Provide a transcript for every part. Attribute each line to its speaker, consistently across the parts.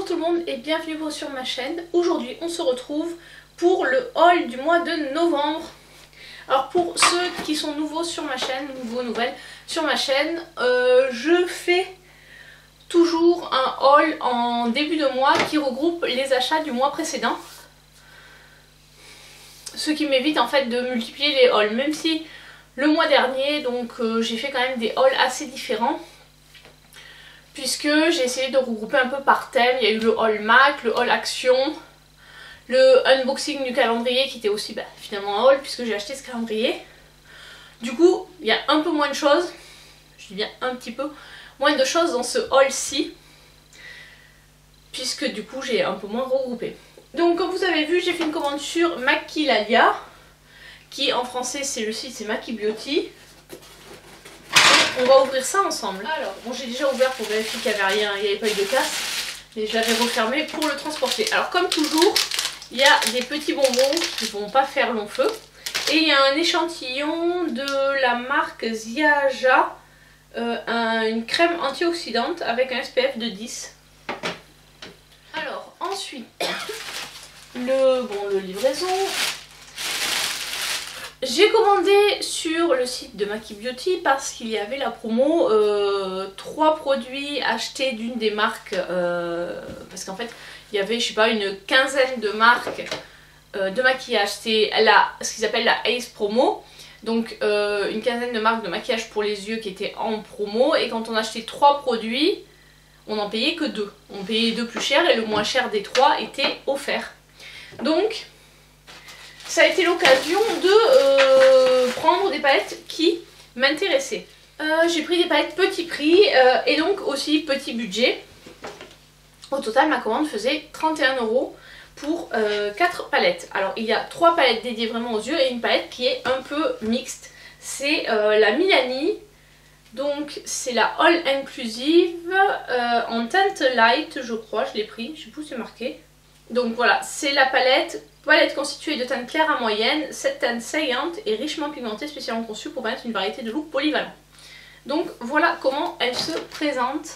Speaker 1: tout le monde et bienvenue sur ma chaîne. Aujourd'hui on se retrouve pour le haul du mois de novembre. Alors pour ceux qui sont nouveaux sur ma chaîne, nouvelles sur ma chaîne, je fais toujours un haul en début de mois qui regroupe les achats du mois précédent. Ce qui m'évite en fait de multiplier les hauls, même si le mois dernier donc j'ai fait quand même des hauls assez différents. Puisque j'ai essayé de regrouper un peu par thème. Il y a eu le haul Mac, le haul Action, le unboxing du calendrier qui était aussi finalement un haul puisque j'ai acheté ce calendrier. Du coup, il y a un peu moins de choses, je dis bien un petit peu moins de choses dans ce haul-ci, puisque du coup j'ai un peu moins regroupé. Donc comme vous avez vu, j'ai fait une commande sur Maquilalia, qui en français c'est le site, c'est Maki Beauty. On va ouvrir ça ensemble. Alors, bon, j'ai déjà ouvert pour vérifier qu'il n'y avait rien, il n'y avait pas eu de casse. Mais je l'avais refermé pour le transporter. Alors, comme toujours, il y a des petits bonbons qui ne vont pas faire long feu. Et il y a un échantillon de la marque Ziaja, une crème antioxydante avec un SPF de 10. Alors, ensuite, le livraison. J'ai commandé sur le site de Maki Beauty parce qu'il y avait la promo 3 produits achetés d'une des marques, parce qu'en fait il y avait je sais pas une quinzaine de marques de maquillage. C'est ce qu'ils appellent la Ace Promo, donc une quinzaine de marques de maquillage pour les yeux qui étaient en promo, et quand on achetait 3 produits on n'en payait que 2. On payait 2 plus cher et le moins cher des 3 était offert. Donc ça a été l'occasion de prendre des palettes qui m'intéressaient. J'ai pris des palettes petit prix et donc aussi petit budget. Au total, ma commande faisait 31 € pour 4 palettes. Alors il y a 3 palettes dédiées vraiment aux yeux et une palette qui est un peu mixte. C'est la Milani, donc c'est la All Inclusive en teinte light, je crois, je l'ai pris, je sais plus où c'est marqué. Donc voilà, c'est la palette constituée de teintes claires à moyenne, cette teinte saillante et richement pigmentée, spécialement conçue pour permettre une variété de looks polyvalents. Donc voilà comment elle se présente.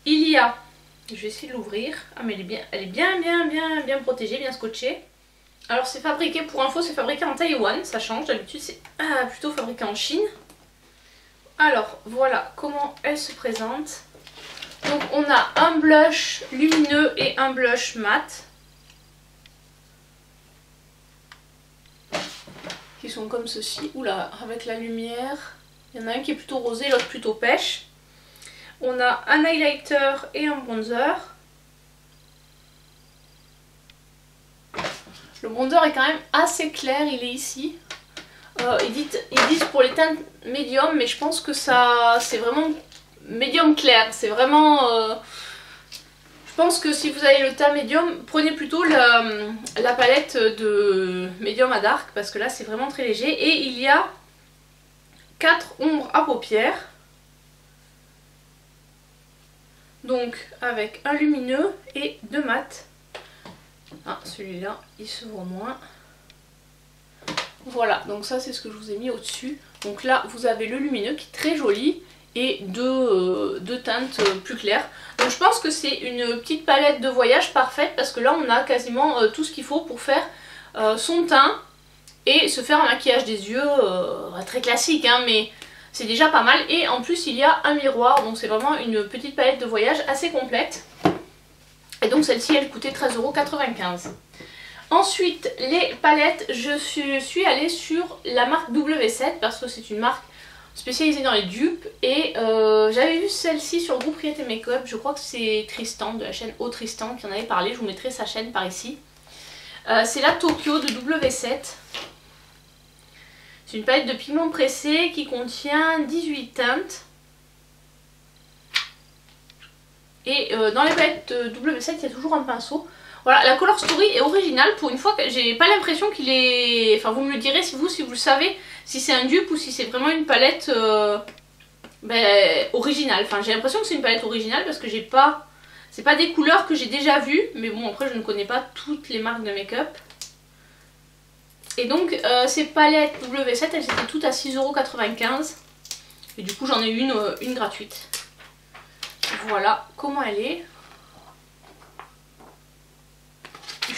Speaker 1: Il y a, je vais essayer de l'ouvrir, ah mais elle est bien protégée, bien scotchée. Alors c'est fabriqué, pour info, c'est fabriqué en Taïwan, ça change, d'habitude c'est plutôt fabriqué en Chine. Alors voilà comment elle se présente. Donc on a un blush lumineux et un blush mat, qui sont comme ceci. Oula, avec la lumière, il y en a un qui est plutôt rosé, l'autre plutôt pêche. On a un highlighter et un bronzer. Le bronzer est quand même assez clair, il est ici. Ils disent pour les teintes médium, mais je pense que ça c'est vraiment médium clair, c'est vraiment je pense que si vous avez le teint médium, prenez plutôt la palette de médium à dark, parce que là c'est vraiment très léger. Et il y a 4 ombres à paupières, donc avec un lumineux et 2 mat. Celui-là il se voit moins. Voilà, donc ça c'est ce que je vous ai mis au dessus. Donc là vous avez le lumineux qui est très joli et deux teintes plus claires. Donc je pense que c'est une petite palette de voyage parfaite, parce que là on a quasiment tout ce qu'il faut pour faire son teint et se faire un maquillage des yeux très classique, hein, mais c'est déjà pas mal. Et en plus il y a un miroir, donc c'est vraiment une petite palette de voyage assez complète. Et donc celle-ci elle coûtait 13,95 €. Ensuite les palettes, je suis allée sur la marque W7 parce que c'est une marque spécialisée dans les dupes, et j'avais vu celle-ci sur le groupe Riette et Makeup. Je crois que c'est Tristan de la chaîne O Tristan qui en avait parlé, je vous mettrai sa chaîne par ici. C'est la Tokyo de W7. C'est une palette de pigments pressés qui contient 18 teintes. Et dans les palettes W7 il y a toujours un pinceau. Voilà, la color story est originale pour une fois, que j'ai pas l'impression qu'il est... Enfin vous me le direz si vous le savez, si c'est un dupe ou si c'est vraiment une palette originale. Enfin j'ai l'impression que c'est une palette originale parce que j'ai pas... C'est pas des couleurs que j'ai déjà vues, mais bon après je ne connais pas toutes les marques de make-up. Et donc ces palettes W7 elles étaient toutes à 6,95 €. Et du coup j'en ai une gratuite. Voilà comment elle est.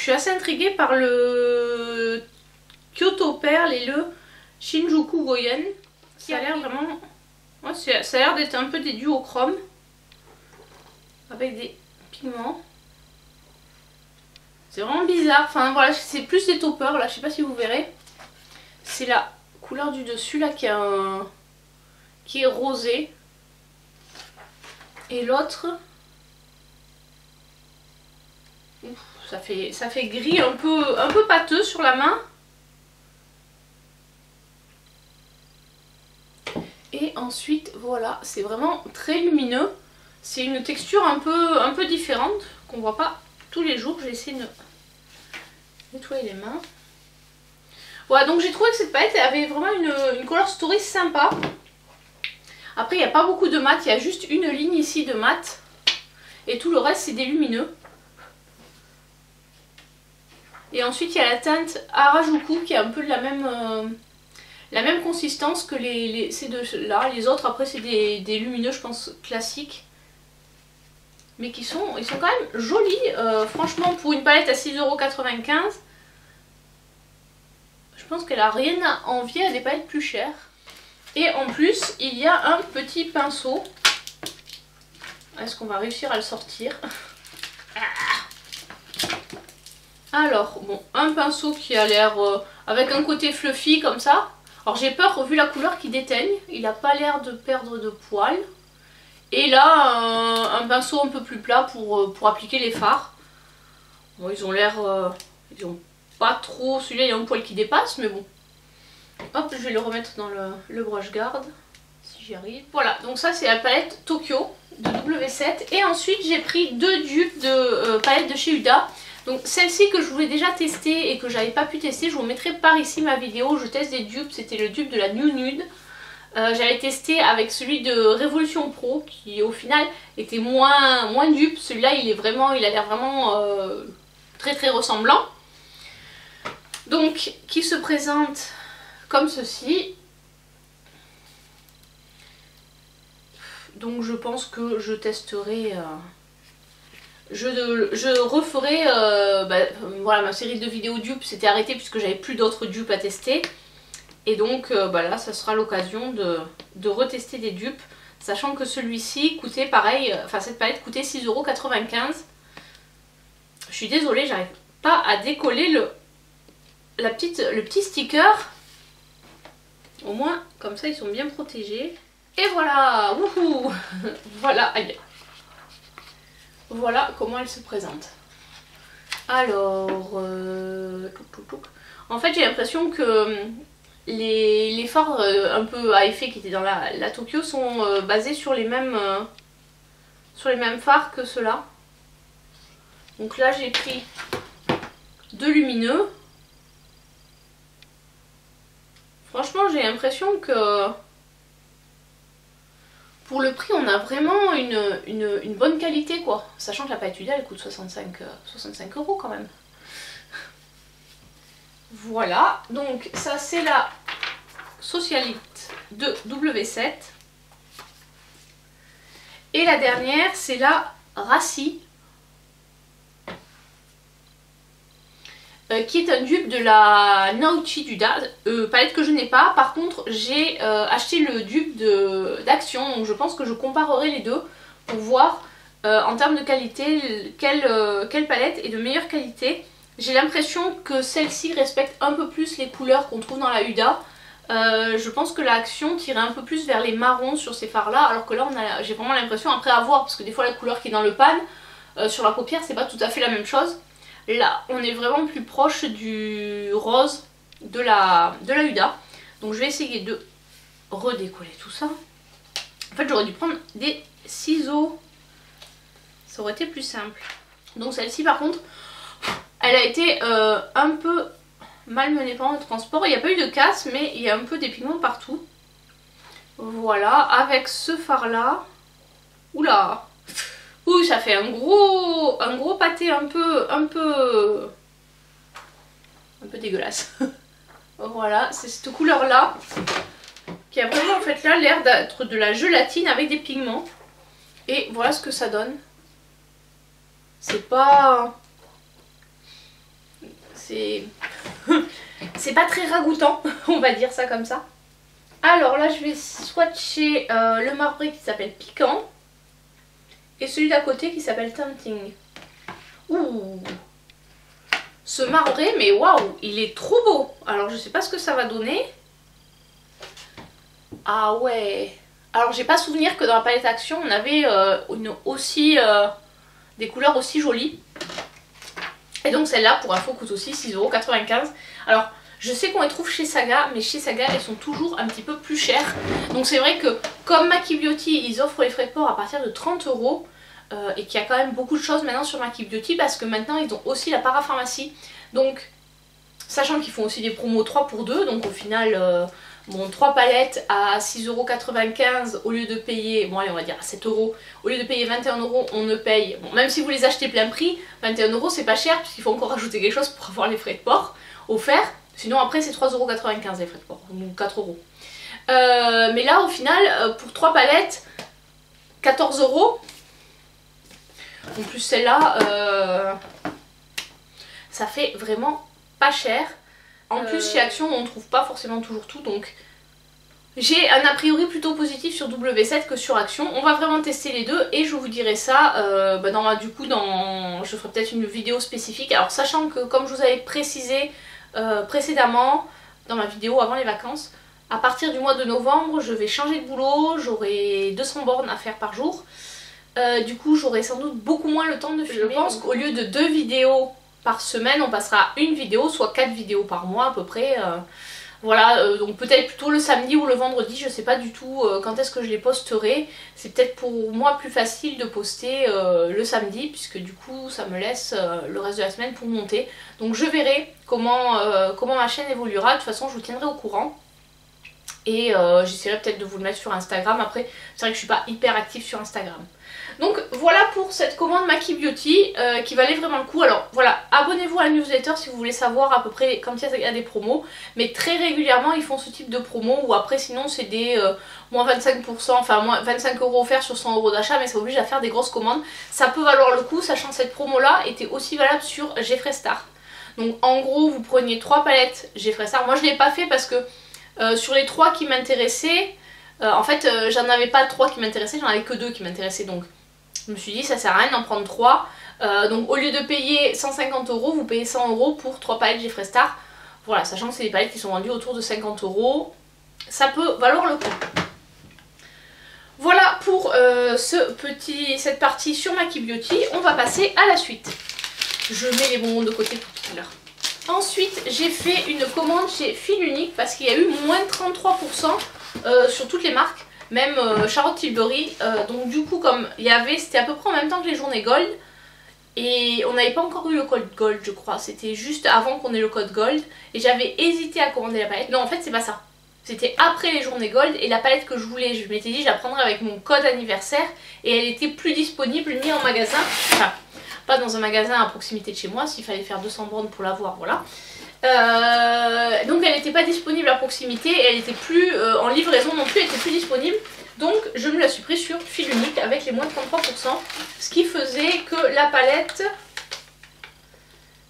Speaker 1: suis assez intriguée par le Kyoto Pearl et le Shinjuku Goyen. Ça a l'air vraiment... Ouais, ça a l'air d'être un peu des duochromes. Avec des pigments. C'est vraiment bizarre. Enfin voilà, c'est plus des toppers là, je sais pas si vous verrez. C'est la couleur du dessus là qui est rosé. Et l'autre... Ça fait gris un peu pâteux sur la main. Et ensuite, voilà, c'est vraiment très lumineux. C'est une texture un peu différente, qu'on voit pas tous les jours. Je vais essayer de nettoyer les mains. Voilà, donc j'ai trouvé que cette palette avait vraiment une color story sympa. Après, il n'y a pas beaucoup de mat, il y a juste une ligne ici de mat. Et tout le reste, c'est des lumineux. Et ensuite il y a la teinte Harajuku qui est un peu de la même consistance que ces deux-là. Les autres après c'est des lumineux je pense classiques. Mais ils sont quand même jolis. Franchement pour une palette à 6,95 €, je pense qu'elle a rien à envier à des palettes plus chères. Et en plus il y a un petit pinceau. Est-ce qu'on va réussir à le sortir? Alors, bon, un pinceau qui a l'air avec un côté fluffy comme ça. Alors j'ai peur, vu la couleur qu'il déteigne, il n'a pas l'air de perdre de poils. Et là, un pinceau un peu plus plat pour appliquer les fards. Bon, ils ont l'air... ils ont pas trop... Celui-là, il y a un poil qui dépasse, mais bon. Hop, je vais le remettre dans le brush guard, si j'y arrive. Voilà, donc ça c'est la palette Tokyo de W7. Et ensuite, j'ai pris deux dupes de palettes de chez Huda. Donc celle-ci que je voulais déjà tester et que j'avais pas pu tester, je vous mettrai par ici ma vidéo, je teste des dupes, c'était le dupe de la New Nude. J'avais testé avec celui de Révolution Pro qui au final était moins dupe, celui-là il a l'air vraiment très très ressemblant. Donc qui se présente comme ceci. Donc je pense que je testerai... Je referai, voilà, ma série de vidéos dupes s'était arrêtée puisque j'avais plus d'autres dupes à tester. Et donc là ça sera l'occasion de retester des dupes. Sachant que celui-ci coûtait pareil, enfin cette palette coûtait 6,95 €. Je suis désolée, j'arrive pas à décoller le petit sticker. Au moins comme ça ils sont bien protégés. Et voilà, wouhou. Voilà, aïe. Voilà comment elle se présente. Alors, en fait j'ai l'impression que les fards un peu à effet qui étaient dans la Tokyo sont basés sur les mêmes fards que ceux-là. Donc là j'ai pris deux lumineux. Franchement j'ai l'impression que pour le prix, on a vraiment une bonne qualité quoi. Sachant que la palette Huda elle coûte 65 € quand même. Voilà, donc ça c'est la Socialite de W7. Et la dernière c'est la Rassi. Qui est un dupe de la Naochi d'Huda, palette que je n'ai pas. Par contre j'ai acheté le dupe d'Action, donc je pense que je comparerai les deux pour voir en termes de qualité quelle palette est de meilleure qualité. J'ai l'impression que celle-ci respecte un peu plus les couleurs qu'on trouve dans la Huda. Je pense que l'Action tirait un peu plus vers les marrons sur ces fards là, alors que là j'ai vraiment l'impression, après à voir, parce que des fois la couleur qui est dans le pan, sur la paupière c'est pas tout à fait la même chose. Là, on est vraiment plus proche du rose de la Huda. Donc je vais essayer de redécoller tout ça. En fait, j'aurais dû prendre des ciseaux. Ça aurait été plus simple. Donc celle-ci, par contre, elle a été un peu malmenée pendant le transport. Il n'y a pas eu de casse, mais il y a un peu des pigments partout. Voilà, avec ce fard-là. Oula! Ouh, ça fait un gros pâté un peu dégueulasse. Voilà, c'est cette couleur là qui a vraiment en fait là l'air d'être de la gélatine avec des pigments. Et voilà ce que ça donne. C'est pas c'est c'est pas très ragoûtant, on va dire ça comme ça. Alors là je vais swatcher le marbré qui s'appelle Piquant et celui d'à côté qui s'appelle Tempting. Ouh, ce marbré, mais waouh, il est trop beau. Alors je sais pas ce que ça va donner. Ah ouais. Alors j'ai pas souvenir que dans la palette Action on avait des couleurs aussi jolies. Et donc celle-là pour info coûte aussi 6,95 €. Alors je sais qu'on les trouve chez Saga, mais chez Saga elles sont toujours un petit peu plus chères. Donc c'est vrai que comme Maki Beauty ils offrent les frais de port à partir de 30 €. Et qu'il y a quand même beaucoup de choses maintenant sur Maki Beauty parce que maintenant ils ont aussi la parapharmacie. Donc sachant qu'ils font aussi des promos 3 pour 2, donc au final bon, 3 palettes à 6,95 € au lieu de payer, bon allez on va dire à 7 €, au lieu de payer 21 € on ne paye, bon même si vous les achetez plein prix, 21 € c'est pas cher puisqu'il faut encore rajouter quelque chose pour avoir les frais de port offerts, sinon après c'est 3,95 € les frais de port, donc 4 €. Mais là au final pour 3 palettes, 14 €. En plus celle-là, ça fait vraiment pas cher. En plus chez Action on ne trouve pas forcément toujours tout, donc j'ai un a priori plutôt positif sur W7 que sur Action. On va vraiment tester les deux et je vous dirai ça je ferai peut-être une vidéo spécifique. Alors sachant que comme je vous avais précisé précédemment dans ma vidéo avant les vacances, à partir du mois de novembre je vais changer de boulot, j'aurai 200 bornes à faire par jour. Du coup j'aurai sans doute beaucoup moins le temps de filmer. Je pense qu'au lieu de 2 vidéos par semaine on passera à une vidéo, soit 4 vidéos par mois à peu près. Voilà, donc peut-être plutôt le samedi ou le vendredi, je sais pas du tout quand est-ce que je les posterai. C'est peut-être pour moi plus facile de poster le samedi puisque du coup ça me laisse le reste de la semaine pour monter. Donc je verrai comment ma chaîne évoluera, de toute façon je vous tiendrai au courant. Et j'essaierai peut-être de vous le mettre sur Instagram. Après c'est vrai que je suis pas hyper active sur Instagram. Donc voilà pour cette commande Maki Beauty qui valait vraiment le coup. Alors voilà, abonnez-vous à la newsletter si vous voulez savoir à peu près quand il y a des promos. Mais très régulièrement ils font ce type de promo ou après sinon c'est des moins 25%, enfin moins 25 € offerts sur 100 € d'achat, mais ça oblige à faire des grosses commandes. Ça peut valoir le coup, sachant que cette promo là était aussi valable sur Jeffree Star. Donc en gros vous preniez 3 palettes Jeffree Star. Moi je ne l'ai pas fait parce que sur les 3 qui m'intéressaient, en fait j'en avais pas 3 qui m'intéressaient, j'en avais que 2 qui m'intéressaient, donc je me suis dit ça sert à rien d'en prendre 3. Donc au lieu de payer 150 €, vous payez 100 € pour 3 palettes Jeffree Star. Voilà, sachant que c'est des palettes qui sont vendues autour de 50 €, ça peut valoir le coup. Voilà pour cette partie sur Maki Beauty. On va passer à la suite. Je mets les bonbons de côté pour tout à l'heure. Ensuite j'ai fait une commande chez Fil Unique parce qu'il y a eu moins de 33% sur toutes les marques. Même Charlotte Tilbury, donc du coup comme il y avait, c'était à peu près en même temps que les journées Gold. Et on n'avait pas encore eu le code Gold je crois, c'était juste avant qu'on ait le code Gold. Et j'avais hésité à commander la palette, non en fait c'est pas ça. C'était après les journées Gold et la palette que je voulais, je m'étais dit je la prendrais avec mon code anniversaire. Et elle était plus disponible ni en magasin, enfin pas dans un magasin à proximité de chez moi, s'il fallait faire 200 bornes pour l'avoir, voilà. Donc elle n'était pas disponible à proximité et elle n'était plus en livraison non plus, elle était plus disponible. Donc je me la suis prise sur Fil Unique avec les moins de 33%, ce qui faisait que la palette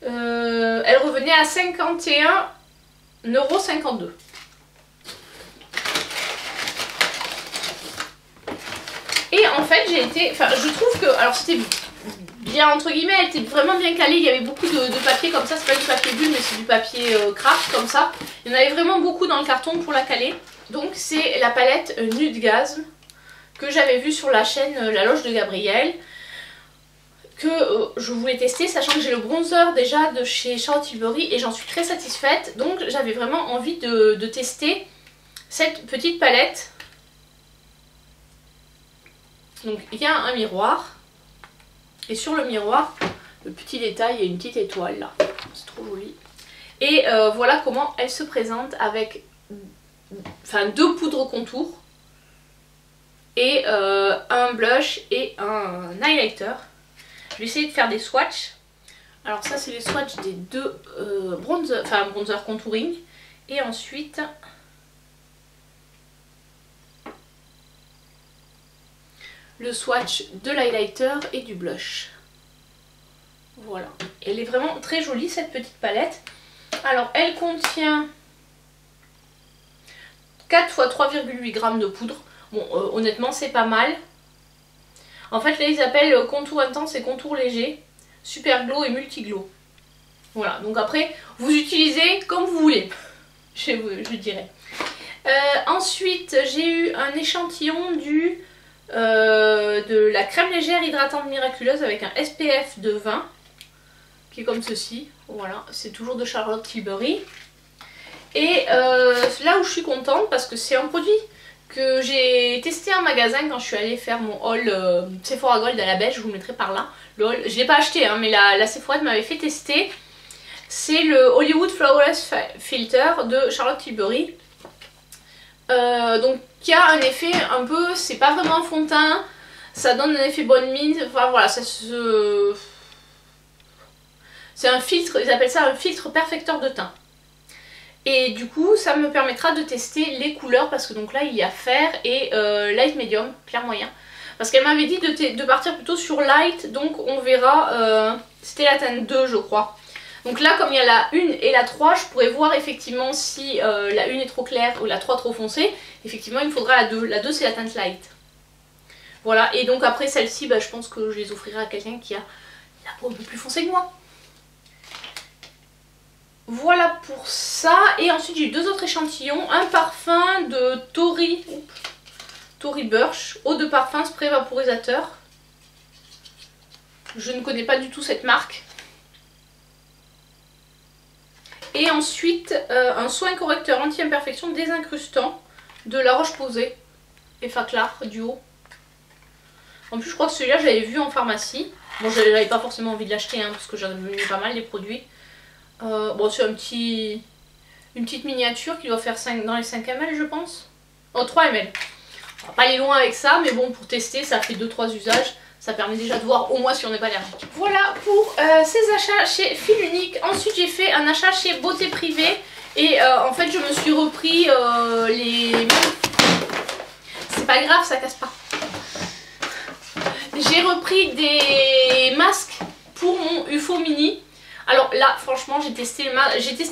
Speaker 1: elle revenait à 51,52 €. Et en fait j'ai été, enfin je trouve que, alors c'était bien entre guillemets, elle était vraiment bien calée, il y avait beaucoup de papier comme ça, c'est pas du papier bulle mais c'est du papier craft comme ça. Il y en avait vraiment beaucoup dans le carton pour la caler. Donc c'est la palette Nudegasm que j'avais vue sur la chaîne La Loge de Gabriel, que je voulais tester, sachant que j'ai le bronzer déjà de chez Charlotte Tilbury et j'en suis très satisfaite. Donc j'avais vraiment envie de tester cette petite palette. Donc il y a un miroir. Et sur le miroir, le petit détail, il y a une petite étoile là, c'est trop joli. Et voilà comment elle se présente avec 2 poudres contour et un blush et un highlighter. Je vais essayer de faire des swatchs. Alors ça c'est les swatchs des 2 bronzer, bronzer contouring. Et ensuite le swatch de l'highlighter et du blush. Voilà, elle est vraiment très jolie cette petite palette. Alors elle contient 4 x 3,8 g de poudre. Bon honnêtement c'est pas mal. En fait là ils appellent contour intense et contour léger, super glow et multi glow. Voilà, donc après vous utilisez comme vous voulez, je dirais. Ensuite j'ai eu un échantillon de la crème légère hydratante miraculeuse avec un SPF de 20 qui est comme ceci. Voilà, c'est toujours de Charlotte Tilbury. Et là où je suis contente parce que c'est un produit que j'ai testé en magasin quand je suis allée faire mon haul Sephora Gold à la Belge, je vous le mettrai par là. Le haul, je ne l'ai pas acheté hein, mais la Sephora m'avait fait tester. C'est le Hollywood Flawless Filter de Charlotte Tilbury. Donc qui a un effet un peu, c'est pas vraiment un fond de teint, ça donne un effet bonne mine, enfin voilà, ça se... C'est un filtre, ils appellent ça un filtre perfecteur de teint. Et du coup ça me permettra de tester les couleurs parce que donc là il y a fer et light medium, clair moyen. Parce qu'elle m'avait dit de partir plutôt sur light, donc on verra, c'était la teinte 2 je crois. Donc là comme il y a la 1 et la 3, je pourrais voir effectivement si la 1 est trop claire ou la 3 trop foncée. Effectivement il me faudra la 2, la 2 c'est la teinte light. Voilà, et donc après celle-ci, bah, je pense que je les offrirai à quelqu'un qui a la peau un peu plus foncée que moi. Voilà pour ça, et ensuite j'ai eu 2 autres échantillons, un parfum de Tory Burch, eau de parfum spray vaporisateur. Je ne connais pas du tout cette marque. Et ensuite un soin correcteur anti-imperfection désincrustant de La Roche-Posay, Effaclar Duo. En plus je crois que celui-là j'avais vu en pharmacie. Bon j'avais pas forcément envie de l'acheter hein, parce que j'en ai vu pas mal les produits. Bon c'est une petite miniature qui doit faire dans les 5 ml je pense. Oh 3 ml. On va pas aller loin avec ça mais bon pour tester ça fait 2-3 usages. Ça permet déjà de voir au moins si on n'est pas allergique. Voilà pour ces achats chez Fil Unique. Ensuite j'ai fait un achat chez Beauté Privée. Et en fait je me suis repris les... C'est pas grave ça casse pas. J'ai repris des masques pour mon UFO mini. Alors là franchement j'ai testé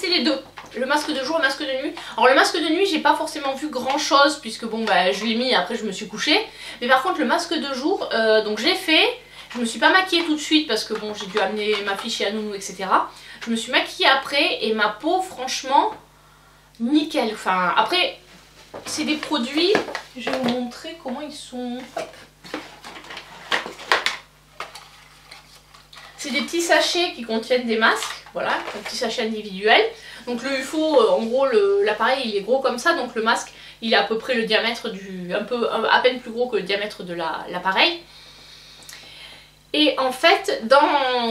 Speaker 1: les deux. Le masque de jour et le masque de nuit. Alors le masque de nuit j'ai pas forcément vu grand chose puisque bon bah je l'ai mis et après je me suis couchée. Mais par contre le masque de jour, donc j'ai fait. Je me suis pas maquillée tout de suite parce que bon j'ai dû amener ma fille chez Anounou etc. Je me suis maquillée après et ma peau franchement nickel. Enfin après c'est des produits, je vais vous montrer comment ils sont. Hop. C'est des petits sachets qui contiennent des masques, voilà, un petit sachet individuel. Donc le UFO, en gros l'appareil il est gros comme ça, donc le masque il est à peu près le diamètre à peine plus gros que le diamètre de l'appareil. Et en fait,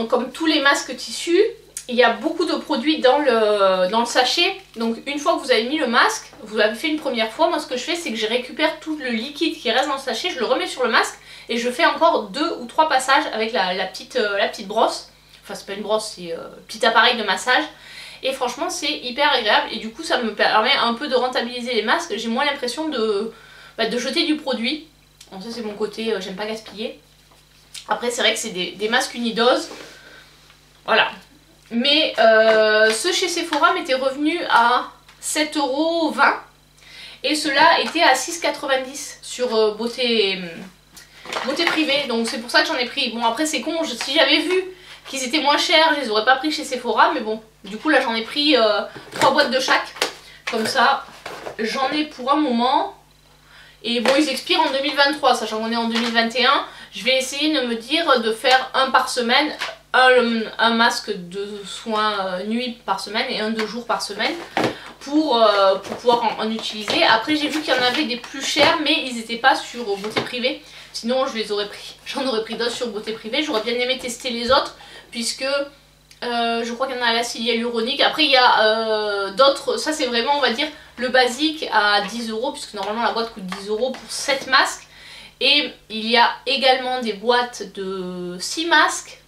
Speaker 1: comme tous les masques tissus, il y a beaucoup de produits dans le sachet. Donc une fois que vous avez mis le masque, vous l'avez fait une première fois, moi ce que je fais c'est que je récupère tout le liquide qui reste dans le sachet, je le remets sur le masque et je fais encore 2 ou 3 passages avec la petite brosse. Enfin c'est pas une brosse, c'est un petit appareil de massage. Et franchement c'est hyper agréable et du coup ça me permet un peu de rentabiliser les masques. J'ai moins l'impression de jeter du produit. Bon ça c'est mon côté, j'aime pas gaspiller. Après c'est vrai que c'est des masques unidoses. Voilà. Mais ceux chez Sephora m'étaient revenus à 7,20 € et ceux-là étaient à 6,90 € sur Beauté Privée. Donc c'est pour ça que j'en ai pris. Bon après c'est con, si j'avais vu qu'ils étaient moins chers, je les aurais pas pris chez Sephora. Mais bon, du coup là j'en ai pris 3 boîtes de chaque. Comme ça j'en ai pour un moment. Et bon ils expirent en 2023, sachant qu'on est en 2021. Je vais essayer de me dire de faire un par semaine. Un masque de soins nuit par semaine et un de jour par semaine pour pouvoir en utiliser. Après j'ai vu qu'il y en avait des plus chers mais ils n'étaient pas sur Beauté Privée. Sinon je les aurais pris. J'en aurais pris d'autres sur Beauté Privée. J'aurais bien aimé tester les autres puisque je crois qu'il y en a à l'acide hyaluronique. Après il y a d'autres, ça c'est vraiment on va dire le basique à 10 € puisque normalement la boîte coûte 10 € pour 7 masques. Et il y a également des boîtes de 6 masques.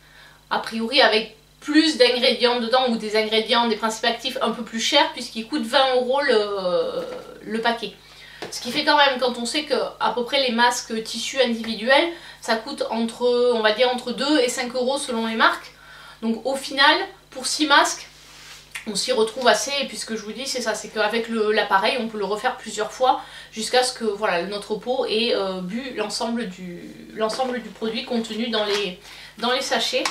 Speaker 1: A priori avec plus d'ingrédients dedans ou des ingrédients, des principes actifs un peu plus chers puisqu'ils coûtent 20 € le paquet. Ce qui fait quand même, quand on sait que à peu près les masques tissus individuels, ça coûte on va dire entre 2 et 5 € selon les marques. Donc au final, pour 6 masques, on s'y retrouve assez, et puis ce que je vous dis c'est ça, c'est qu'avec l'appareil on peut le refaire plusieurs fois jusqu'à ce que voilà, notre peau ait bu l'ensemble du produit contenu dans les sachets.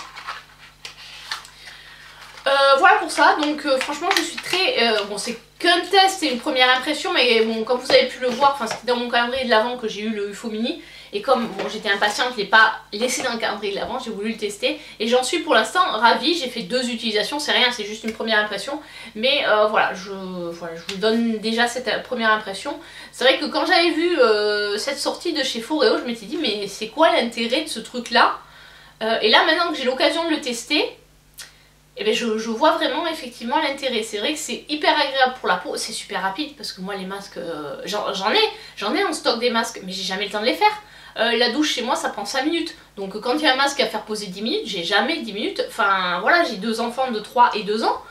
Speaker 1: Voilà pour ça, donc franchement je suis très... bon c'est qu'un test et une première impression, mais bon comme vous avez pu le voir, c'était dans mon calendrier de l'Avent que j'ai eu le UFO Mini. Et comme bon, j'étais impatiente, je ne l'ai pas laissé dans le calendrier de l'Avent, j'ai voulu le tester. Et j'en suis pour l'instant ravie, j'ai fait 2 utilisations, c'est rien, c'est juste une première impression. Mais voilà, je vous donne déjà cette première impression. C'est vrai que quand j'avais vu cette sortie de chez Foreo, je m'étais dit mais c'est quoi l'intérêt de ce truc là? Et là maintenant que j'ai l'occasion de le tester, eh bien, je vois vraiment effectivement l'intérêt. C'est vrai que c'est hyper agréable pour la peau, c'est super rapide parce que moi les masques, j'en ai en stock des masques, mais j'ai jamais le temps de les faire. La douche chez moi ça prend 5 minutes, donc quand il y a un masque à faire poser 10 minutes, j'ai jamais 10 minutes, enfin voilà, j'ai 2 enfants de 3 et 2 ans,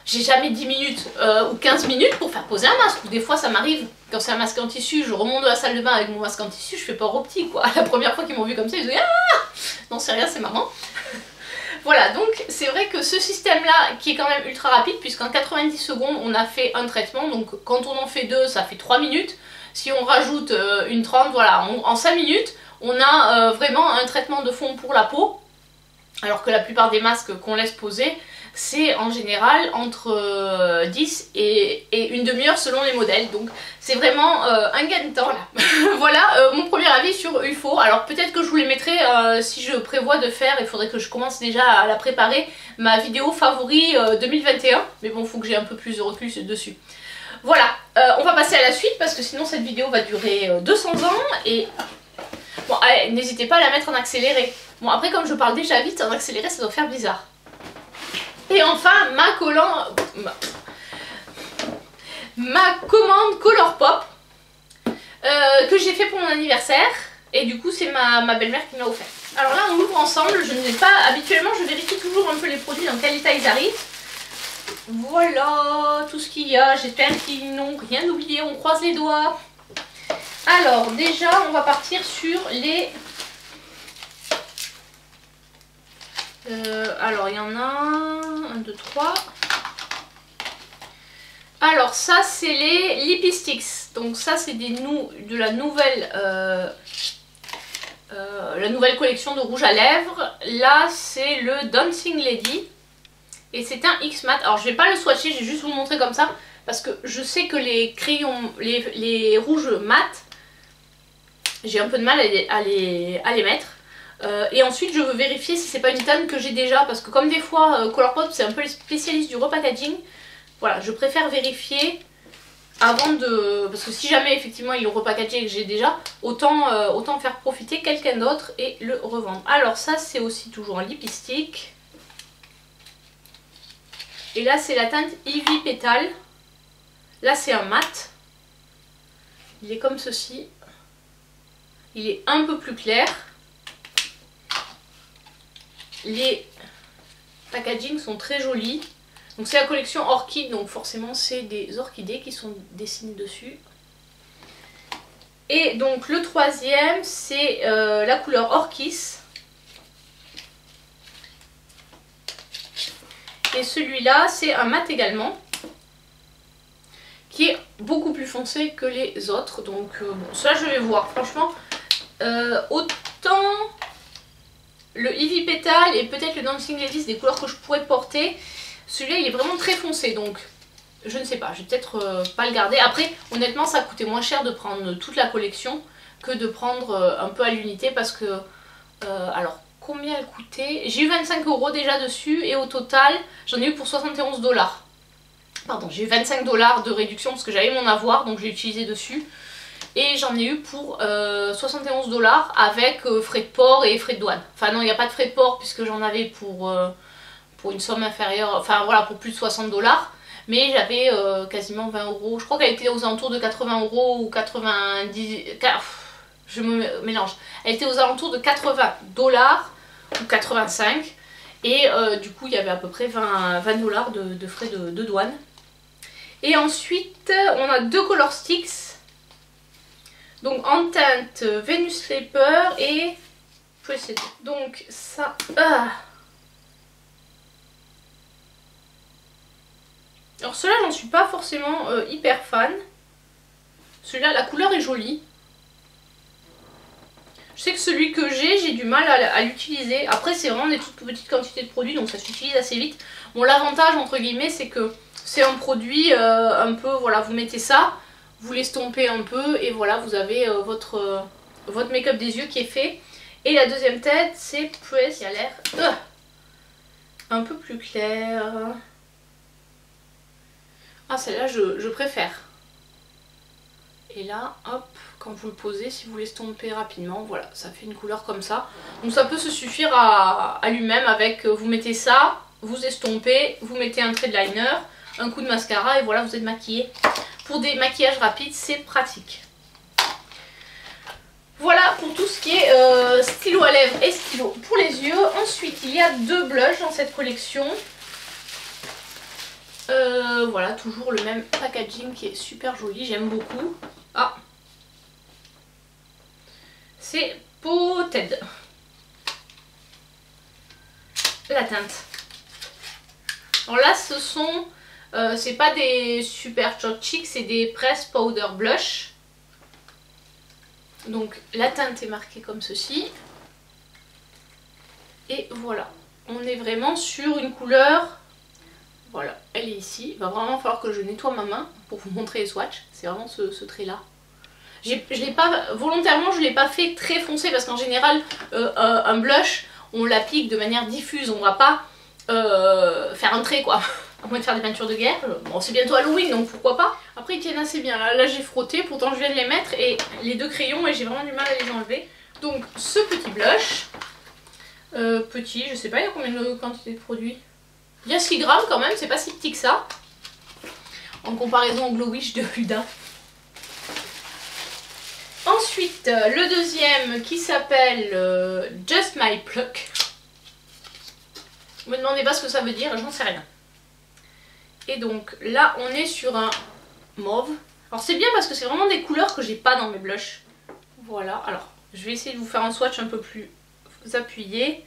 Speaker 1: j'ai jamais 10 minutes ou 15 minutes pour faire poser un masque. Ou des fois ça m'arrive, quand c'est un masque en tissu, je remonte de la salle de bain avec mon masque en tissu, je fais peur aux petits quoi. La première fois qu'ils m'ont vu comme ça, ils se disent ah non c'est rien, c'est marrant. Voilà, donc c'est vrai que ce système là qui est quand même ultra rapide, puisqu'en 90 secondes on a fait un traitement, donc quand on en fait 2 ça fait 3 minutes. Si on rajoute une 30, voilà, en 5 minutes, on a vraiment un traitement de fond pour la peau. Alors que la plupart des masques qu'on laisse poser, c'est en général entre 10 et une demi-heure selon les modèles. Donc c'est vraiment un gain de temps là. Voilà mon premier avis sur UFO. Alors peut-être que je vous les mettrai si je prévois de faire, il faudrait que je commence déjà à la préparer, ma vidéo favori 2021. Mais bon, il faut que j'ai un peu plus de recul dessus. Voilà, on va passer à la suite parce que sinon cette vidéo va durer 200 ans et... Bon, n'hésitez pas à la mettre en accéléré. Bon, après comme je parle déjà vite, en accéléré ça doit faire bizarre. Et enfin, ma commande Colourpop que j'ai fait pour mon anniversaire. Et du coup c'est ma belle-mère qui m'a offert. Alors là on l'ouvre ensemble, je ne vais pas... Habituellement je vérifie toujours un peu les produits dans quel état ils arrivent. Voilà tout ce qu'il y a, j'espère qu'ils n'ont rien oublié, on croise les doigts. Alors déjà on va partir sur les... alors il y en a 1, 2, 3. Alors ça c'est les Lippy Sticks, donc ça c'est de la nouvelle collection de rouge à lèvres. Là c'est le Dancing Lady. Et c'est un X mat. Alors je vais pas le swatcher, je vais juste vous le montrer comme ça. Parce que je sais que les crayons, les rouges mat, j'ai un peu de mal à les mettre. Et ensuite je veux vérifier si c'est pas une teinte que j'ai déjà. Parce que comme des fois Colourpop c'est un peu les spécialistes du repackaging. Voilà, je préfère vérifier avant de... Parce que si jamais effectivement ils l'ont repackagé et que j'ai déjà, autant faire profiter quelqu'un d'autre et le revendre. Alors ça c'est aussi toujours un Lippy Stick. Et là c'est la teinte Ivy Petal. Là c'est un mat. Il est comme ceci. Il est un peu plus clair. Les packaging sont très jolis. Donc c'est la collection Orchid, donc forcément c'est des orchidées qui sont dessinées dessus. Et donc le troisième c'est la couleur Orchis. Et celui-là c'est un mat également, qui est beaucoup plus foncé que les autres. Donc bon, ça je vais voir. Franchement, autant le Ivy Petal et peut-être le Dancing Ladies, des couleurs que je pourrais porter, celui-là il est vraiment très foncé. Donc je ne sais pas, je vais peut-être pas le garder. Après honnêtement ça coûtait moins cher de prendre toute la collection que de prendre un peu à l'unité. Parce que, alors combien elle coûtait? J'ai eu 25 € déjà dessus et au total j'en ai eu pour 71 $. Pardon, j'ai eu 25 $ de réduction parce que j'avais mon avoir, donc j'ai utilisé dessus. Et j'en ai eu pour 71 $ avec frais de port et frais de douane. Enfin non, il n'y a pas de frais de port puisque j'en avais pour une somme inférieure, enfin voilà, pour plus de 60 $. Mais j'avais quasiment 20 €. Je crois qu'elle était aux alentours de 80 € ou 90... Je me mélange. Elle était aux alentours de 80 $ ou 85. Et du coup il y avait à peu près 20 $ de frais de douane. Et ensuite on a deux color sticks. Donc en teinte Venus Sleeper et Preset. Donc ça... Alors ceux-là, j'en suis pas forcément hyper fan. Celui-là, la couleur est jolie. Je sais que celui que j'ai du mal à l'utiliser. Après, c'est vraiment des toutes petites quantités de produits, donc ça s'utilise assez vite. Bon, l'avantage, entre guillemets, c'est que c'est un produit un peu, voilà, vous mettez ça, vous l'estompez un peu, et voilà, vous avez votre make-up des yeux qui est fait. Et la deuxième tête, c'est Press, qui a l'air un peu plus clair. Ah, celle-là, je préfère. Et là, hop, quand vous le posez, si vous l'estompez rapidement, voilà, ça fait une couleur comme ça. Donc ça peut se suffire à lui-même avec, vous mettez ça, vous estompez, vous mettez un trait de liner, un coup de mascara et voilà, vous êtes maquillé. Pour des maquillages rapides, c'est pratique. Voilà pour tout ce qui est stylo à lèvres et stylo pour les yeux. Ensuite, il y a 2 blushs dans cette collection. Voilà, toujours le même packaging qui est super joli, j'aime beaucoup. Ah, c'est Potted, la teinte. Alors là, ce sont, c'est pas des super Choc Chic, c'est des Press Powder Blush. Donc la teinte est marquée comme ceci. Et voilà, on est vraiment sur une couleur. Voilà, elle est ici. Il va vraiment falloir que je nettoie ma main pour vous montrer les swatchs. C'est vraiment ce trait là. Volontairement, je ne l'ai pas fait très foncé parce qu'en général, un blush, on l'applique de manière diffuse. On ne va pas faire un trait quoi. À moins de faire des peintures de guerre. Bon, c'est bientôt Halloween donc pourquoi pas. Après, ils tiennent assez bien. Là j'ai frotté, pourtant je viens de les mettre et les 2 crayons et j'ai vraiment du mal à les enlever. Donc ce petit blush. Petit, je sais pas, il y a combien de quantité de produits? Il y a 6 grammes quand même, c'est pas si petit que ça. En comparaison au Glow Wish de Huda. Ensuite, le deuxième qui s'appelle Just My Pluck. Ne me demandez pas ce que ça veut dire, j'en sais rien. Et donc là, on est sur un mauve. Alors c'est bien parce que c'est vraiment des couleurs que j'ai pas dans mes blushs. Voilà, alors je vais essayer de vous faire un swatch un peu plus appuyé.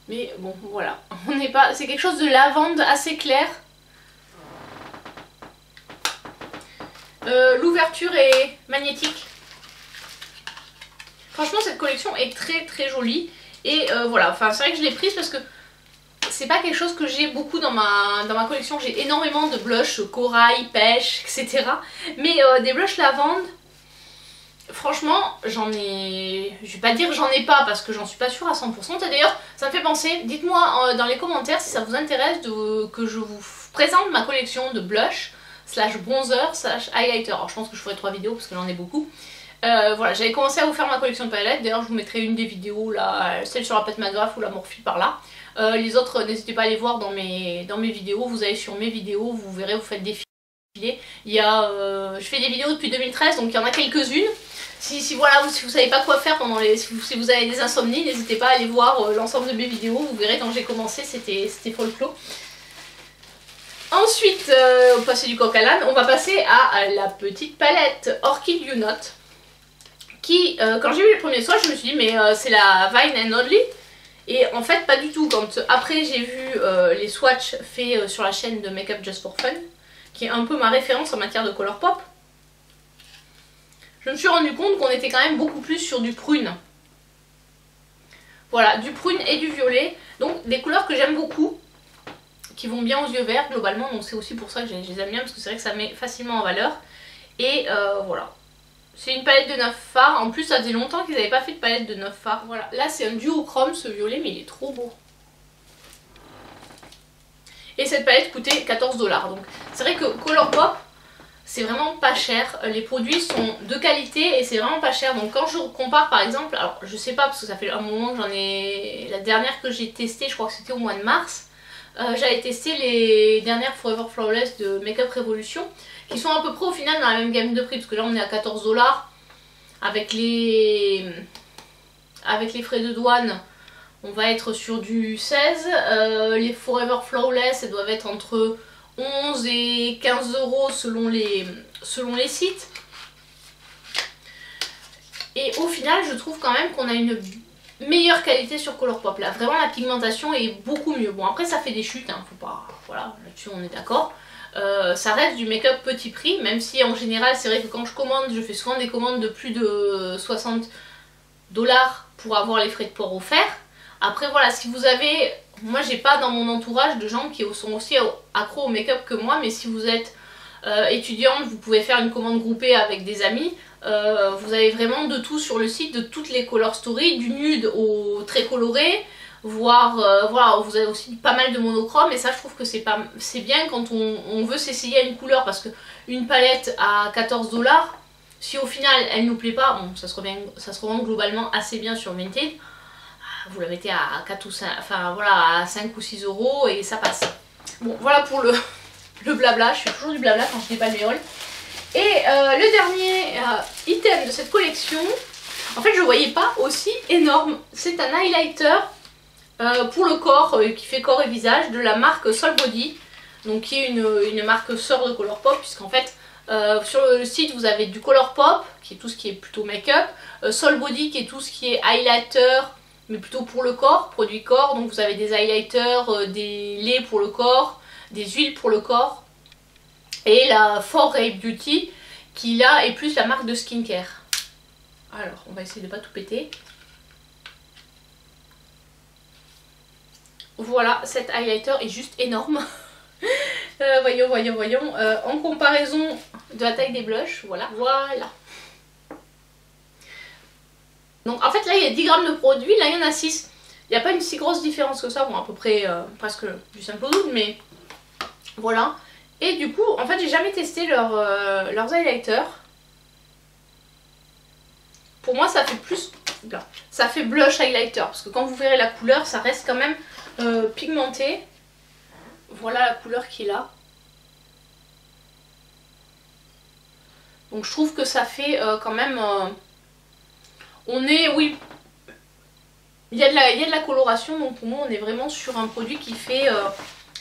Speaker 1: Mais bon, voilà, on n'est pas... C'est quelque chose de lavande assez clair. L'ouverture est magnétique. Franchement, cette collection est très très jolie. Et voilà, enfin c'est vrai que je l'ai prise parce que c'est pas quelque chose que j'ai beaucoup dans ma collection. J'ai énormément de blushs corail, pêche, etc. Mais des blushs lavande... Franchement, j'en ai... Je vais pas dire j'en ai pas parce que j'en suis pas sûre à 100%. D'ailleurs, ça me fait penser, dites-moi dans les commentaires si ça vous intéresse que je vous présente ma collection de blush slash bronzer slash highlighter. Alors je pense que je ferai 3 vidéos parce que j'en ai beaucoup. Voilà, j'avais commencé à vous faire ma collection de palettes. D'ailleurs, je vous mettrai une des vidéos, là, celle sur la Pat McGrath ou la Morphe par là. Les autres, n'hésitez pas à les voir dans mes vidéos. Vous allez sur mes vidéos, vous verrez, vous faites des filets. Il y a, je fais des vidéos depuis 2013, donc il y en a quelques-unes. Si voilà, si vous savez pas quoi faire pendant les... Si vous avez des insomnies, n'hésitez pas à aller voir l'ensemble de mes vidéos. Vous verrez quand j'ai commencé, c'était folklore. Ensuite, on va passer du coq à l'âne. On va passer à la petite palette Orchid You Not. Qui, quand j'ai vu le premier swatch, je me suis dit mais c'est la Vine and Oddly. Et en fait pas du tout. Quand après j'ai vu les swatchs faits sur la chaîne de Makeup Just for Fun, qui est un peu ma référence en matière de color pop, je me suis rendu compte qu'on était quand même beaucoup plus sur du prune. Voilà, du prune et du violet. Donc des couleurs que j'aime beaucoup, qui vont bien aux yeux verts globalement. Donc c'est aussi pour ça que je les aime bien, parce que c'est vrai que ça met facilement en valeur. Et voilà. C'est une palette de 9 fards. En plus ça faisait longtemps qu'ils n'avaient pas fait de palette de 9 fards. Voilà, là c'est un duochrome ce violet, mais il est trop beau. Et cette palette coûtait 14 $. Donc c'est vrai que Colourpop, c'est vraiment pas cher, les produits sont de qualité et c'est vraiment pas cher. Donc quand je compare par exemple, alors je sais pas parce que ça fait un moment que j'en ai... La dernière que j'ai testée, je crois que c'était au mois de mars, j'avais testé les dernières Forever Flawless de Makeup Revolution, qui sont à peu près au final dans la même gamme de prix, parce que là on est à 14 $, avec les frais de douane on va être sur du 16 $, les Forever Flawless elles doivent être entre 11 et 15 € selon les sites. Et au final je trouve quand même qu'on a une meilleure qualité sur Colourpop. Là vraiment la pigmentation est beaucoup mieux. Bon après ça fait des chutes, hein, faut pas... Voilà, là-dessus on est d'accord. ça reste du make-up petit prix, même si en général c'est vrai que quand je commande, je fais souvent des commandes de plus de 60 $ pour avoir les frais de port offerts. Après voilà, si vous avez, moi j'ai pas dans mon entourage de gens qui sont aussi accros au make-up que moi, mais si vous êtes étudiante, vous pouvez faire une commande groupée avec des amis. Vous avez vraiment de tout sur le site, de toutes les color stories, du nude au très coloré, voire voilà, vous avez aussi pas mal de monochrome, et ça je trouve que c'est bien quand on veut s'essayer à une couleur, parce que une palette à 14 $, si au final elle nous plaît pas, bon, ça se revend globalement assez bien sur Vinted, vous la mettez à 4 ou 5, enfin voilà, à 5 ou 6 € et ça passe. Bon voilà pour le blabla, je fais toujours du blabla quand je déballe mes hauls. Et le dernier item de cette collection, en fait je ne voyais pas aussi énorme, c'est un highlighter pour le corps, qui fait corps et visage, de la marque Sol Body, donc qui est une marque sœur de Colourpop, puisqu'en fait sur le site vous avez du Colourpop, qui est tout ce qui est plutôt make-up, Sol Body qui est tout ce qui est highlighter, mais plutôt pour le corps, produit corps, donc vous avez des highlighters, des laits pour le corps, des huiles pour le corps, et la Foray Beauty qui là est plus la marque de skincare. Alors on va essayer de pas tout péter. Voilà, cet highlighter est juste énorme. Voyons. En comparaison de la taille des blushs, voilà. Donc en fait là il y a 10 grammes de produit, là il y en a 6. Il n'y a pas une si grosse différence que ça, bon à peu près presque du simple au double, mais voilà. Et du coup en fait j'ai jamais testé leurs highlighters. Pour moi ça fait plus, ça fait blush highlighter, parce que quand vous verrez la couleur ça reste quand même pigmenté. Voilà la couleur qui est là. Donc je trouve que ça fait quand même... on est, oui, il y a de la coloration, donc pour moi on est vraiment sur un produit qui fait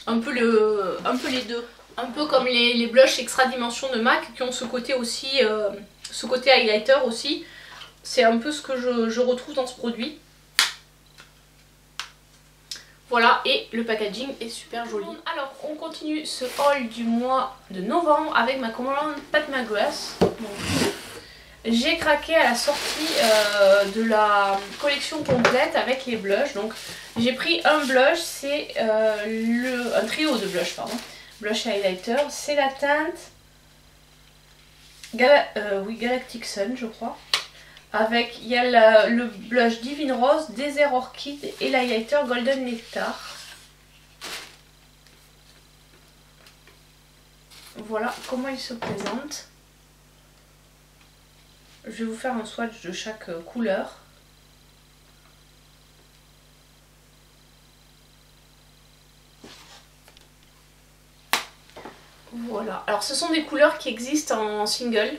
Speaker 1: un peu les deux. Un peu comme les blushs extra dimension de MAC qui ont ce côté aussi, ce côté highlighter aussi. C'est un peu ce que je retrouve dans ce produit. Voilà, et le packaging est super joli. Alors on continue ce haul du mois de novembre avec ma commande Pat McGrath. J'ai craqué à la sortie de la collection complète avec les blushs. Donc j'ai pris un blush, c'est un trio de blush, pardon. Blush highlighter, c'est la teinte Galactic Sun je crois. Avec, il y a le blush Divine Rose, Désert Orchid et l'highlighter Golden Nectar. Voilà comment il se présente. Je vais vous faire un swatch de chaque couleur. Voilà, alors ce sont des couleurs qui existent en single.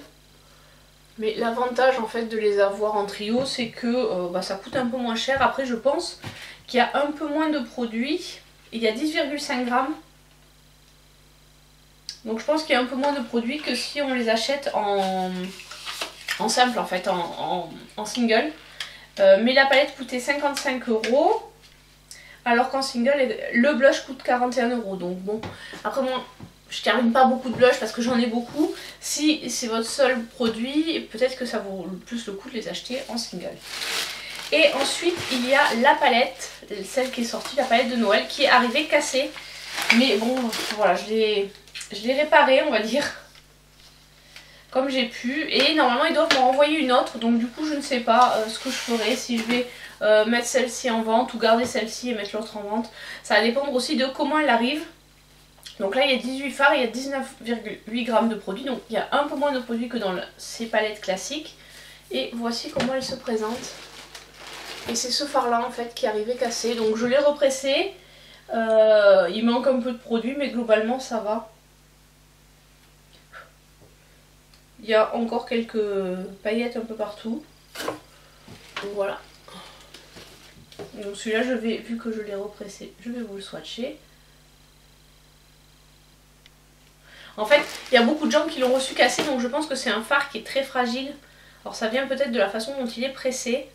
Speaker 1: Mais l'avantage en fait de les avoir en trio, c'est que ça coûte un peu moins cher. Après je pense qu'il y a un peu moins de produits. Il y a 10,5 grammes. Donc je pense qu'il y a un peu moins de produits que si on les achète en simple en fait, en single. Mais la palette coûtait 55 €. Alors qu'en single, le blush coûte 41 €. Donc bon, après moi... je termine pas beaucoup de blush parce que j'en ai beaucoup. Si c'est votre seul produit, peut-être que ça vaut plus le coup de les acheter en single. Et ensuite il y a la palette, celle qui est sortie, la palette de Noël, qui est arrivée cassée. Mais bon, voilà, je l'ai réparée, on va dire, comme j'ai pu. Et normalement ils doivent m'en renvoyer une autre. Donc du coup je ne sais pas ce que je ferai, si je vais mettre celle-ci en vente ou garder celle-ci et mettre l'autre en vente. Ça va dépendre aussi de comment elle arrive. Donc là il y a 18 fards, il y a 19,8 grammes de produits, donc il y a un peu moins de produits que dans ces palettes classiques. Et voici comment elle se présente. Et c'est ce fard là en fait qui est arrivé cassé, donc je l'ai repressé. Il manque un peu de produit mais globalement ça va. Il y a encore quelques paillettes un peu partout. Donc voilà. Donc celui-là, vu que je l'ai repressé, je vais vous le swatcher. En fait, il y a beaucoup de gens qui l'ont reçu cassé, donc je pense que c'est un fard qui est très fragile. Alors ça vient peut-être de la façon dont il est pressé.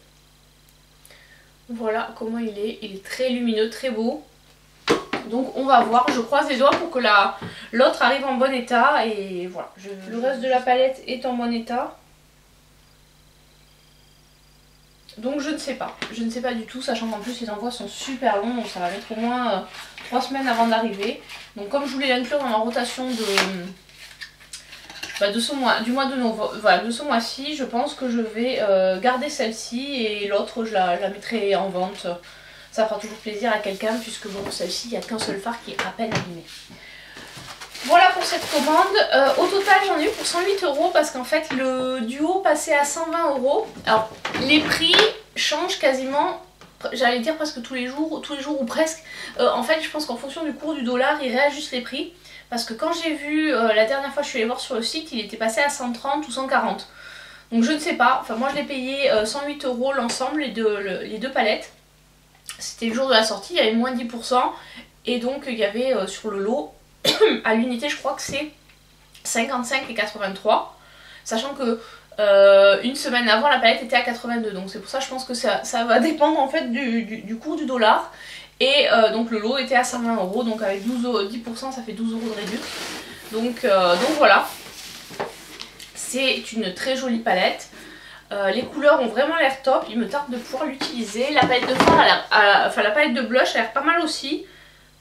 Speaker 1: Voilà comment il est très lumineux, très beau. Donc on va voir, je croise les doigts pour que l'autre arrive en bon état et voilà. Le reste de la palette est en bon état. Donc je ne sais pas du tout, sachant qu'en plus les envois sont super longs, donc ça va mettre au moins 3 semaines avant d'arriver. Donc comme je voulais l'inclure dans ma rotation de ce mois, du mois de novembre, voilà, de ce mois-ci, je pense que je vais garder celle-ci et l'autre je la mettrai en vente. Ça fera toujours plaisir à quelqu'un puisque bon, celle-ci il n'y a qu'un seul phare qui est à peine abîmé. Voilà pour cette commande. Au total j'en ai eu pour 108 € parce qu'en fait le duo passait à 120 €. Alors les prix changent quasiment, j'allais dire presque tous les jours ou presque. En fait je pense qu'en fonction du cours du dollar ils réajustent les prix. Parce que quand j'ai vu la dernière fois que je suis allée voir sur le site, il était passé à 130 ou 140. Donc je ne sais pas, enfin moi je l'ai payé 108 € l'ensemble, les deux palettes. C'était le jour de la sortie, il y avait moins 10%. Et donc il y avait sur le lot, à l'unité je crois que c'est 55 et 83. Sachant que une semaine avant la palette était à 82. Donc c'est pour ça je pense que ça va dépendre en fait du cours du dollar. Et donc le lot était à 120 €, donc avec 10% ça fait 12 € de réduction. Donc voilà, c'est une très jolie palette. Les couleurs ont vraiment l'air top, il me tarde de pouvoir l'utiliser. La palette de fard, la palette de blush a l'air pas mal aussi.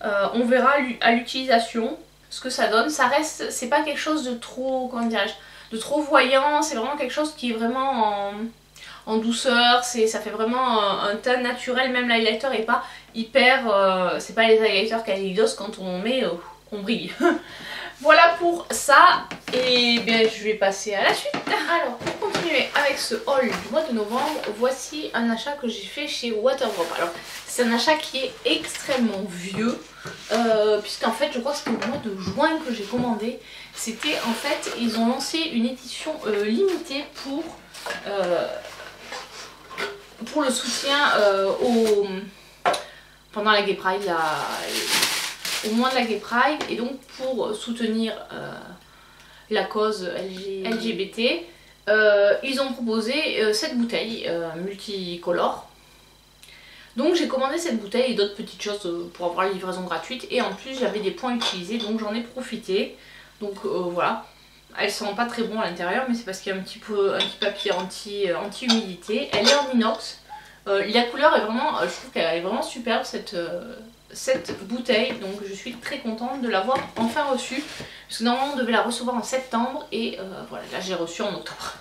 Speaker 1: On verra à l'utilisation ce que ça donne. Ça reste, c'est pas quelque chose de trop, comment dirais-je, de trop voyant, c'est vraiment quelque chose qui est vraiment en douceur, ça fait vraiment un teint naturel, même l'highlighter est pas hyper, c'est pas les highlighters Kalidos, quand on met, on brille. Voilà pour ça, et bien je vais passer à la suite. Alors pour continuer avec ce haul du mois de novembre, voici un achat que j'ai fait chez Waterdrop. Alors c'est un achat qui est extrêmement vieux, puisqu'en fait je crois que c'était au mois de juin que j'ai commandé. C'était en fait, ils ont lancé une édition limitée pour le soutien pendant la Gay Pride, au mois de la Gay Pride, et donc pour soutenir la cause LGBT, ils ont proposé cette bouteille multicolore. Donc j'ai commandé cette bouteille et d'autres petites choses pour avoir la livraison gratuite, et en plus j'avais des points utilisés donc j'en ai profité. Donc voilà, elle sent pas très bon à l'intérieur, mais c'est parce qu'il y a un petit papier anti-humidité. Elle est en inox. La couleur est vraiment, je trouve qu'elle est vraiment superbe cette bouteille, donc je suis très contente de l'avoir enfin reçue, parce que normalement on devait la recevoir en septembre et voilà, là j'ai reçu en octobre.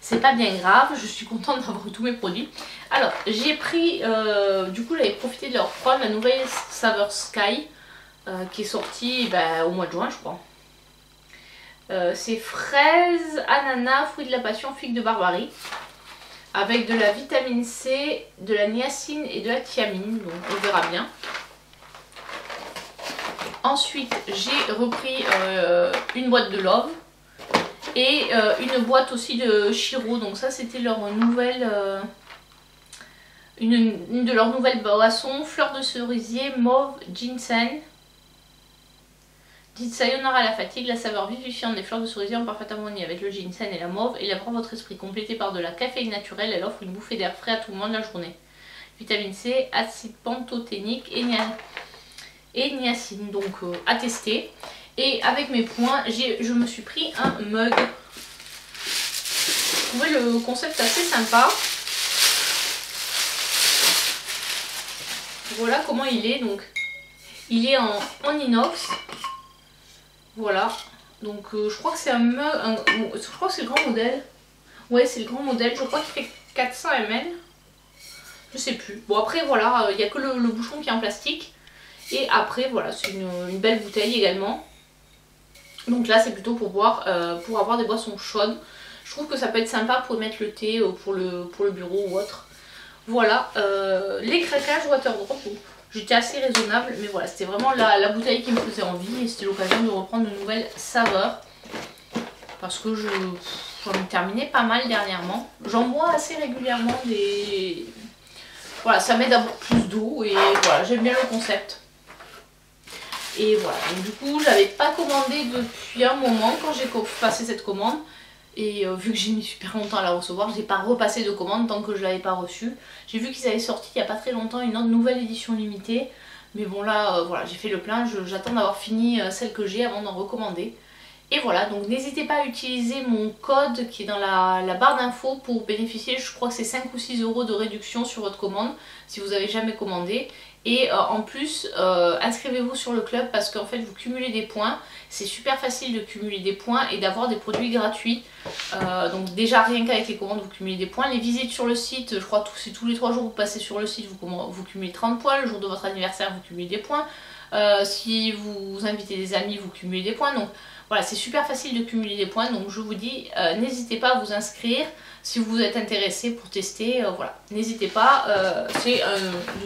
Speaker 1: C'est pas bien grave, je suis contente d'avoir eu tous mes produits. Alors j'ai pris, du coup j'avais profité de leur prendre la nouvelle saveur Sky qui est sortie au mois de juin je crois. C'est fraise, ananas, fruits de la passion, figue de Barbarie, avec de la vitamine C, de la niacine et de la thiamine, donc on verra bien. Ensuite j'ai repris une boîte de Love et une boîte aussi de Shiro, donc ça c'était leur nouvelle, une de leurs nouvelles boissons, fleur de cerisier, mauve, ginseng. Dites sayonara à la fatigue, la saveur vivifiante des fleurs de cerisier en parfaite harmonie avec le ginseng et la mauve élèvera votre esprit, complété par de la caféine naturelle. Elle offre une bouffée d'air frais à tout moment de la journée. Vitamine C, acide pantothénique et niacine, donc à tester. Et avec mes points, je me suis pris un mug. Je trouvais le concept assez sympa. Voilà comment il est, donc il est en inox. Voilà, donc je crois que c'est un mug, je crois que c'est le grand modèle. Ouais, c'est le grand modèle, je crois qu'il fait 400 ml. Je sais plus. Bon après voilà, il n'y a que le bouchon qui est en plastique. Et après voilà, c'est une belle bouteille également. Donc là c'est plutôt pour boire, pour avoir des boissons chaudes. Je trouve que ça peut être sympa pour mettre le thé pour le bureau ou autre. Voilà, les craquages Waterdrop. J'étais assez raisonnable, mais voilà, c'était vraiment la bouteille qui me faisait envie et c'était l'occasion de reprendre de nouvelles saveurs. Parce que j'en ai terminé pas mal dernièrement. J'en bois assez régulièrement des... Voilà, ça m'aide à boire plus d'eau et voilà, j'aime bien le concept. Et voilà, donc du coup, j'avais pas commandé depuis un moment quand j'ai passé cette commande. Et vu que j'ai mis super longtemps à la recevoir, j'ai pas repassé de commande tant que je l'avais pas reçue. J'ai vu qu'ils avaient sorti il y a pas très longtemps une autre nouvelle édition limitée. Mais bon là, voilà, j'ai fait le plein, j'attends d'avoir fini celle que j'ai avant d'en recommander. Et voilà, donc n'hésitez pas à utiliser mon code qui est dans la barre d'infos pour bénéficier, je crois que c'est 5 ou 6 euros de réduction sur votre commande si vous n'avez jamais commandé. Et en plus, inscrivez-vous sur le club parce qu'en fait vous cumulez des points. C'est super facile de cumuler des points et d'avoir des produits gratuits. Donc déjà rien qu'avec les commandes vous cumulez des points. Les visites sur le site, je crois que c'est tous les 3 jours vous passez sur le site, vous cumulez 30 points. Le jour de votre anniversaire vous cumulez des points. Si vous invitez des amis vous cumulez des points. Donc voilà, c'est super facile de cumuler des points, donc je vous dis, n'hésitez pas à vous inscrire si vous êtes intéressé pour tester, voilà, n'hésitez pas, c'est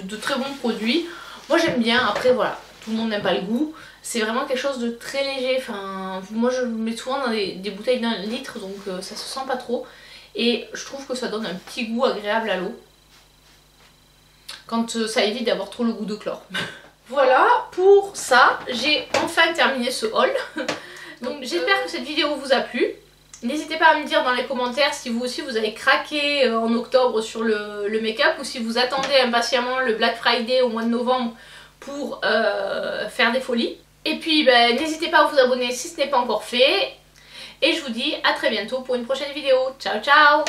Speaker 1: de très bons produits. Moi j'aime bien, après voilà, tout le monde n'aime pas le goût, c'est vraiment quelque chose de très léger, enfin, moi je le mets souvent dans des bouteilles d'1 litre, donc ça se sent pas trop, et je trouve que ça donne un petit goût agréable à l'eau, quand ça évite d'avoir trop le goût de chlore. Voilà, pour ça, j'ai enfin terminé ce haul. Donc j'espère que cette vidéo vous a plu. N'hésitez pas à me dire dans les commentaires si vous aussi vous avez craqué en octobre sur le make-up ou si vous attendez impatiemment le Black Friday au mois de novembre pour faire des folies. Et puis n'hésitez pas à vous abonner si ce n'est pas encore fait. Et je vous dis à très bientôt pour une prochaine vidéo. Ciao ciao!